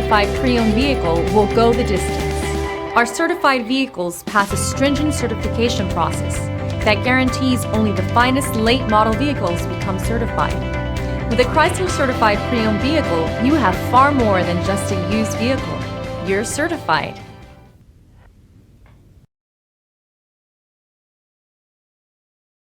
certified pre-owned vehicle will go the distance. Our certified vehicles pass a stringent certification process that guarantees only the finest late model vehicles become certified. With a Chrysler certified pre-owned vehicle, you have far more than just a used vehicle. You're certified.